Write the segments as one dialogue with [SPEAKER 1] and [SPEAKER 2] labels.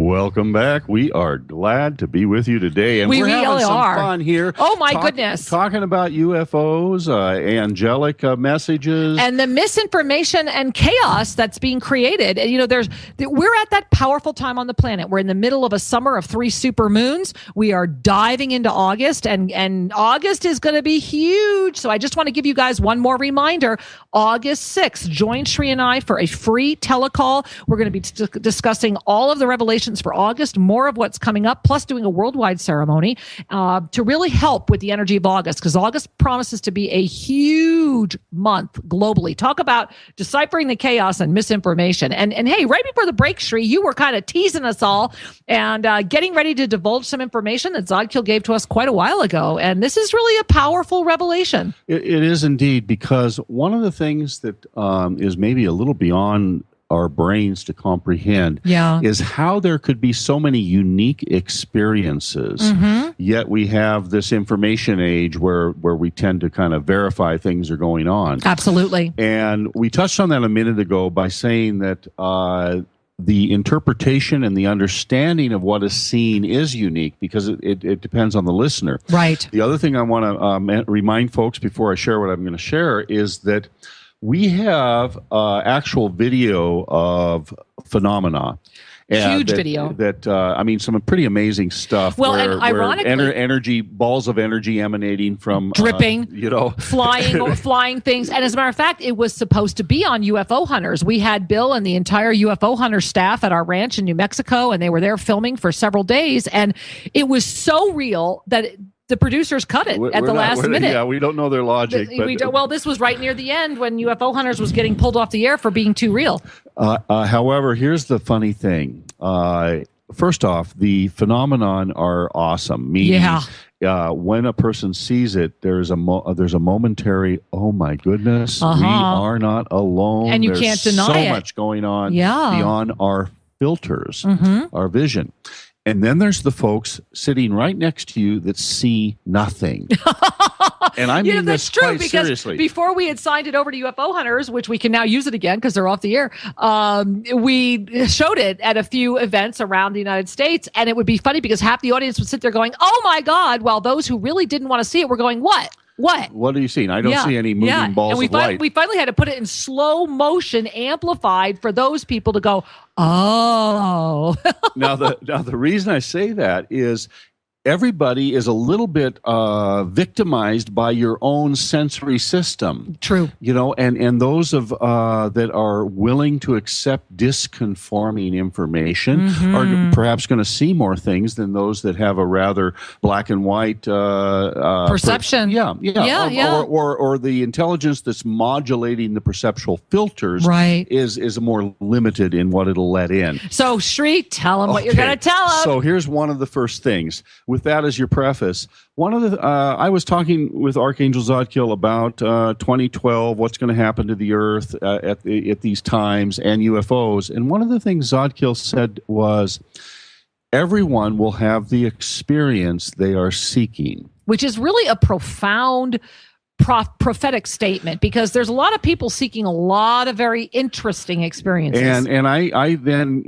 [SPEAKER 1] Welcome back. We are glad to be with you today, and we're having
[SPEAKER 2] really
[SPEAKER 1] some
[SPEAKER 2] are.
[SPEAKER 1] fun here.
[SPEAKER 2] Oh my goodness!
[SPEAKER 1] Talking about UFOs, angelic messages,
[SPEAKER 2] and the misinformation and chaos that's being created. You know, we're at that powerful time on the planet. We're in the middle of a summer of 3 super moons. We are diving into August, and August is going to be huge. So I just want to give you guys one more reminder. August 6th, join Shri and I for a free telecall. We're going to be discussing all of the revelations for August, more of what's coming up, plus doing a worldwide ceremony to really help with the energy of August, because August promises to be a huge month globally. Talk about deciphering the chaos and misinformation. And hey, right before the break, Shri, you were kind of teasing us all and getting ready to divulge some information that Zadkiel gave to us quite a while ago. And this is really a powerful revelation.
[SPEAKER 1] It is indeed, because one of the things that is maybe a little beyond our brains to comprehend is how there could be so many unique experiences, yet we have this information age where we tend to kind of verify things are going on.
[SPEAKER 2] Absolutely.
[SPEAKER 1] And we touched on that a minute ago by saying that the interpretation and the understanding of what is seen is unique, because it depends on the listener.
[SPEAKER 2] Right.
[SPEAKER 1] The other thing I want to remind folks before I share what I'm going to share is that we have actual video of phenomena.
[SPEAKER 2] Huge video.
[SPEAKER 1] I mean, some pretty amazing stuff.
[SPEAKER 2] Well, and ironically,
[SPEAKER 1] energy, balls of energy emanating from
[SPEAKER 2] dripping, flying things. And as a matter of fact, it was supposed to be on UFO Hunters. We had Bill and the entire UFO Hunter staff at our ranch in New Mexico, and they were there filming for several days. And it was so real that the producers cut it at the last minute.
[SPEAKER 1] Yeah, we don't know their logic.
[SPEAKER 2] Well, this was right near the end when UFO Hunters was getting pulled off the air for being too real.
[SPEAKER 1] However, here's the funny thing. First off, the phenomenon are awesome. Meaning, when a person sees it, there's a momentary, oh my goodness, we are not alone.
[SPEAKER 2] And you can't deny it.
[SPEAKER 1] So much going on beyond our filters, our vision. And then there's the folks sitting right next to you that see nothing. And I mean
[SPEAKER 2] that's
[SPEAKER 1] this
[SPEAKER 2] true,
[SPEAKER 1] quite
[SPEAKER 2] because
[SPEAKER 1] seriously.
[SPEAKER 2] Before we had signed it over to UFO Hunters, which we can now use it again because they're off the air, we showed it at a few events around the United States. And it would be funny because half the audience would sit there going, oh my God, while those who really didn't want to see it were going, what? What
[SPEAKER 1] are you seeing? I don't see any moving balls of light.
[SPEAKER 2] We finally had to put it in slow motion, amplified, for those people to go, oh.
[SPEAKER 1] Now the reason I say that is everybody is a little bit victimized by your own sensory system.
[SPEAKER 2] True.
[SPEAKER 1] You know, and those of that are willing to accept disconforming information are perhaps going to see more things than those that have a rather black and white
[SPEAKER 2] perception.
[SPEAKER 1] Or the intelligence that's modulating the perceptual filters is more limited in what it'll let in.
[SPEAKER 2] So, Shri, tell them what you're going to tell them.
[SPEAKER 1] So here's one of the first things. With that as your preface, one of the I was talking with Archangel Zadkiel about 2012, what's going to happen to the Earth at these times, and UFOs. And one of the things Zadkiel said was, everyone will have the experience they are seeking.
[SPEAKER 2] Which is really a profound prophetic statement, because there's a lot of people seeking a lot of very interesting experiences.
[SPEAKER 1] And I then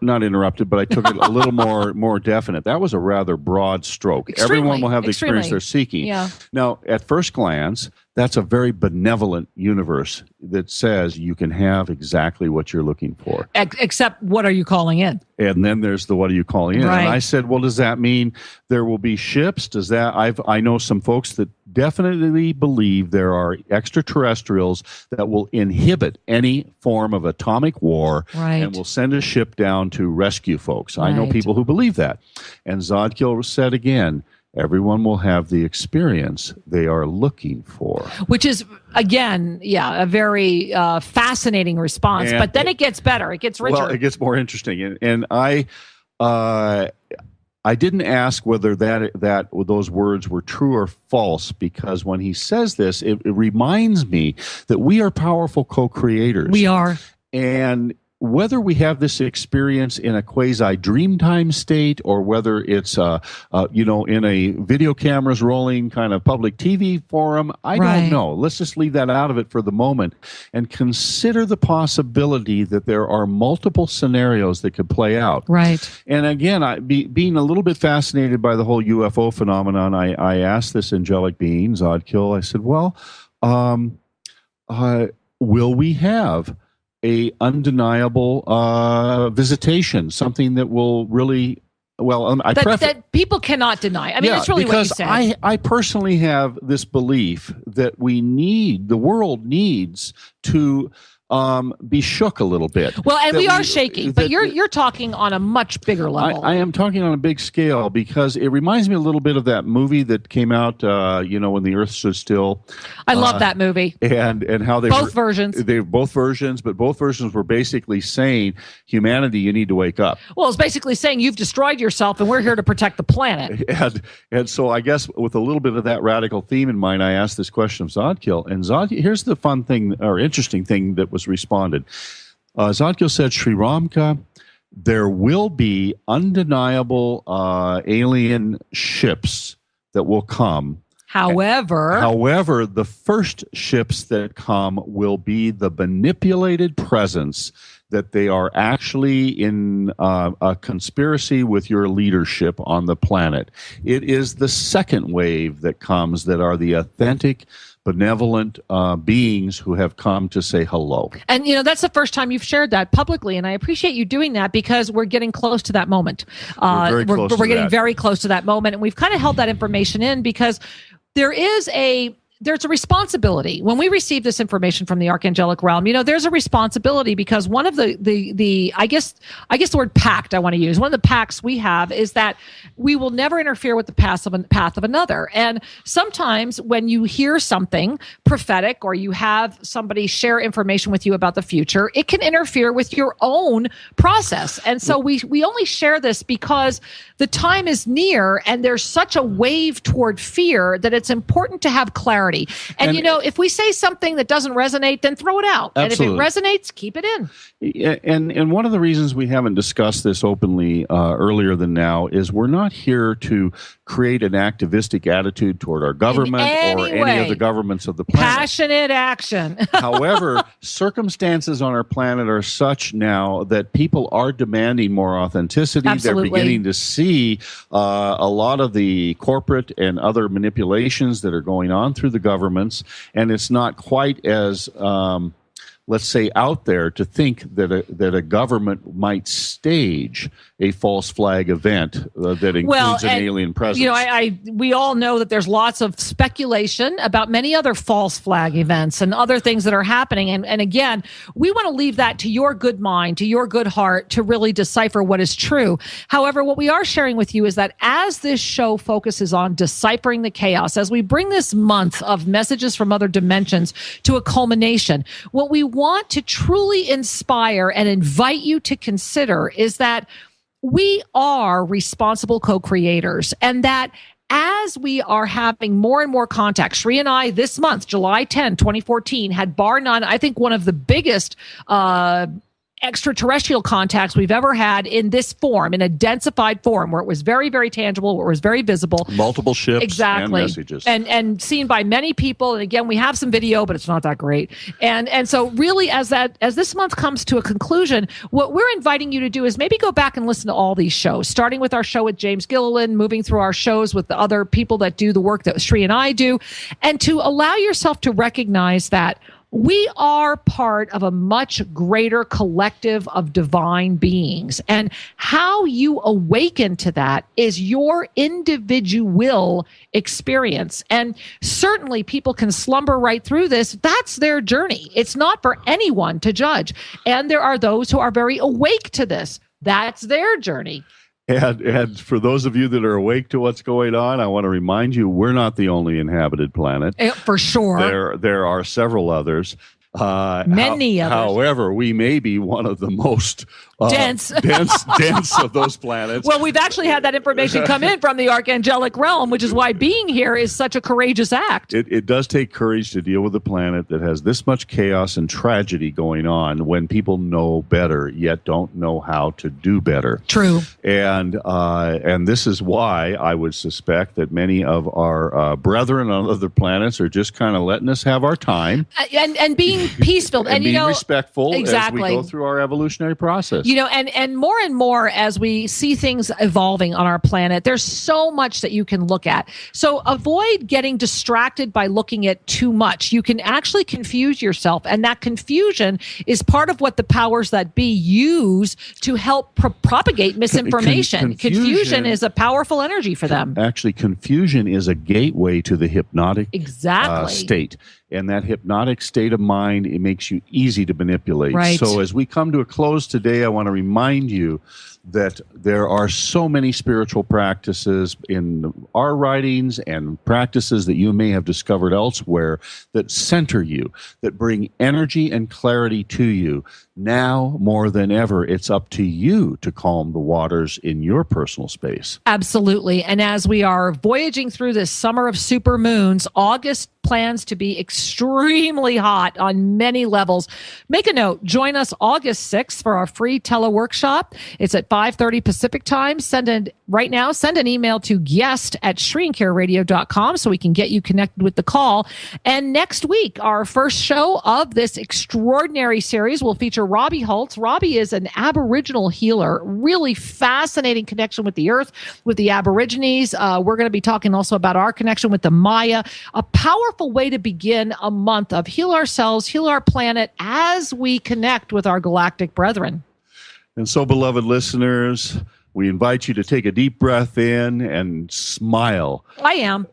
[SPEAKER 1] not interrupted, but I took it a little more definite. That was a rather broad stroke. Everyone will have the experience they're seeking.
[SPEAKER 2] Yeah.
[SPEAKER 1] Now, at first glance, that's a very benevolent universe that says you can have exactly what you're looking for.
[SPEAKER 2] Except, what are you calling in?
[SPEAKER 1] And then there's the what are you calling in?
[SPEAKER 2] Right.
[SPEAKER 1] And I said, well, does that mean there will be ships? Does that I know some folks that definitely believe there are extraterrestrials that will inhibit any form of atomic war and will send a ship down to rescue folks. I know people who believe that. And Zadkiel said again, everyone will have the experience they are looking for. Which is,
[SPEAKER 2] again, a very fascinating response. But then it gets better. It gets richer.
[SPEAKER 1] Well, it gets more interesting. And I didn't ask whether that those words were true or false, because when he says this, it reminds me that we are powerful co-creators.
[SPEAKER 2] We are.
[SPEAKER 1] And whether we have this experience in a quasi dreamtime state or whether it's, in a video cameras rolling kind of public TV forum, I don't know. Let's just leave that out of it for the moment and consider the possibility that there are multiple scenarios that could play out.
[SPEAKER 2] Right.
[SPEAKER 1] And again, being a little bit fascinated by the whole UFO phenomenon, I asked this angelic being, Zadkiel, I said, well, will we have a undeniable visitation, something that will really, that
[SPEAKER 2] people cannot deny. I mean, that's really what you said.
[SPEAKER 1] I personally have this belief that the world needs to be shook a little bit.
[SPEAKER 2] Well, and we are shaking, but you're talking on a much bigger level.
[SPEAKER 1] I am talking on a big scale because it reminds me a little bit of that movie that came out, when the Earth stood still.
[SPEAKER 2] I love that movie.
[SPEAKER 1] And how they
[SPEAKER 2] both versions.
[SPEAKER 1] They were both versions, but both versions were basically saying, humanity, you need to wake up.
[SPEAKER 2] Well, it's basically saying you've destroyed yourself, and we're here to protect the planet.
[SPEAKER 1] And so I guess with a little bit of that radical theme in mind, I asked this question of Zadkiel. And Zadkiel, here's the fun thing or interesting thing that was responded. Zadkiel said, Sri Ramka, there will be undeniable alien ships that will come. However, the first ships that come will be the manipulated presence that they are actually in a conspiracy with your leadership on the planet. It is the second wave that comes that are the authentic, benevolent beings who have come to say hello.
[SPEAKER 2] And, that's the first time you've shared that publicly, and I appreciate you doing that because we're getting close to that moment. We're getting very close to that moment, and we've kind of held that information in because there's a responsibility when we receive this information from the archangelic realm. There's a responsibility because one of the I guess the word pact I want to use. One of the pacts we have is that we will never interfere with the path of another. And sometimes when you hear something prophetic or you have somebody share information with you about the future, it can interfere with your own process. And so we only share this because the time is near and there's such a wave toward fear that it's important to have clarity. And if we say something that doesn't resonate, then throw it out.
[SPEAKER 1] Absolutely.
[SPEAKER 2] And if it resonates, keep it in.
[SPEAKER 1] And one of the reasons we haven't discussed this openly earlier than now is we're not here to create an activistic attitude toward our government or any of the governments of the planet.
[SPEAKER 2] Passionate action.
[SPEAKER 1] However, circumstances on our planet are such now that people are demanding more authenticity.
[SPEAKER 2] Absolutely.
[SPEAKER 1] They're beginning to see a lot of the corporate and other manipulations that are going on through the governments, and it's not quite as let's say out there to think that a government might stage a false flag event that includes an alien presence.
[SPEAKER 2] We all know that there's lots of speculation about many other false flag events and other things that are happening. And again, we want to leave that to your good mind, to your good heart, to really decipher what is true. However, what we are sharing with you is that as this show focuses on deciphering the chaos, as we bring this month of messages from other dimensions to a culmination, what we want to truly inspire and invite you to consider is that we are responsible co-creators, and that as we are having more and more contact, Sri and I this month, July 10, 2014, had bar none, I think one of the biggest extraterrestrial contacts we've ever had in this form, in a densified form, where it was very, very tangible, where it was very visible.
[SPEAKER 1] Multiple ships
[SPEAKER 2] exactly.
[SPEAKER 1] and messages.
[SPEAKER 2] And seen by many people. And again, we have some video, but it's not that great. And so really, as this month comes to a conclusion, what we're inviting you to do is maybe go back and listen to all these shows, starting with our show with James Gilliland, moving through our shows with the other people that do the work that Sri and I do, and to allow yourself to recognize that we are part of a much greater collective of divine beings. And how you awaken to that is your individual experience. And certainly people can slumber right through this. That's their journey. It's not for anyone to judge. And there are those who are very awake to this. That's their journey.
[SPEAKER 1] And for those of you that are awake to what's going on, I want to remind you, we're not the only inhabited planet.
[SPEAKER 2] For sure.
[SPEAKER 1] There are several others.
[SPEAKER 2] Many others.
[SPEAKER 1] However, we may be one of the most dense of those planets.
[SPEAKER 2] Well, we've actually had that information come in from the archangelic realm, which is why being here is such a courageous act.
[SPEAKER 1] It does take courage to deal with a planet that has this much chaos and tragedy going on when people know better, yet don't know how to do better.
[SPEAKER 2] True.
[SPEAKER 1] And this is why I would suspect that many of our brethren on other planets are just kind of letting us have our time.
[SPEAKER 2] And being peaceful.
[SPEAKER 1] and being respectful
[SPEAKER 2] exactly.
[SPEAKER 1] as we go through our evolutionary process.
[SPEAKER 2] And more as we see things evolving on our planet, there's so much that you can look at. So avoid getting distracted by looking at too much. You can actually confuse yourself. And that confusion is part of what the powers that be use to help propagate misinformation. Confusion is a powerful energy for them.
[SPEAKER 1] Actually, confusion is a gateway to the hypnotic state. And that hypnotic state of mind, it makes you easy to manipulate.
[SPEAKER 2] Right.
[SPEAKER 1] So as we come to a close today, I want to remind you that there are so many spiritual practices in our writings and practices that you may have discovered elsewhere that center you, that bring energy and clarity to you. Now, more than ever, it's up to you to calm the waters in your personal space.
[SPEAKER 2] Absolutely. And as we are voyaging through this summer of supermoons, August plans to be extremely hot on many levels. Make a note. Join us August 6th for our free teleworkshop. It's at 5:30 Pacific time. Send an email to guest@shriandcareradio.com so we can get you connected with the call. And next week, our first show of this extraordinary series will feature Robbie Holtz. Robbie is an Aboriginal healer, really fascinating connection with the earth, with the Aborigines. We're going to be talking also about our connection with the Maya, a powerful way to begin a month of heal ourselves, heal our planet as we connect with our galactic brethren.
[SPEAKER 1] And so, beloved listeners, we invite you to take a deep breath in and smile.
[SPEAKER 2] I am.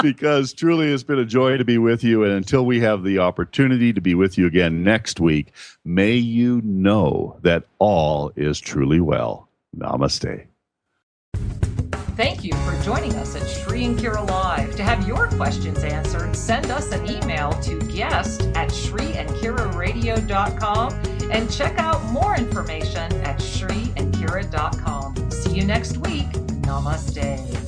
[SPEAKER 1] Because truly it's been a joy to be with you. And until we have the opportunity to be with you again next week, may you know that all is truly well. Namaste.
[SPEAKER 2] Thank you for joining us at Shri and Kira Live. To have your questions answered, send us an email to guest@shriandkiraradio.com and check out more information at shriandkira.com. See you next week. Namaste.